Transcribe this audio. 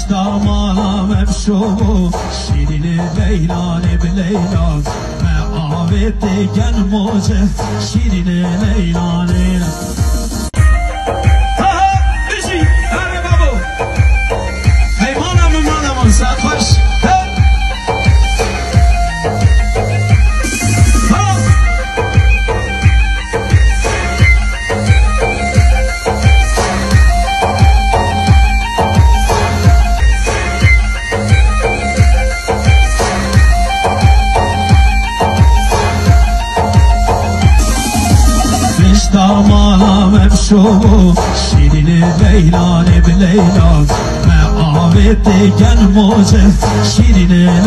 دامانم بشو شیرین لیلان بلیلان معاود دیگن موجه شیرین لیلان بشی هره بابو مالمون ساعت خوش دامانم بشو شیرین لیلان بلیلان معاود دیگن موجه شیرین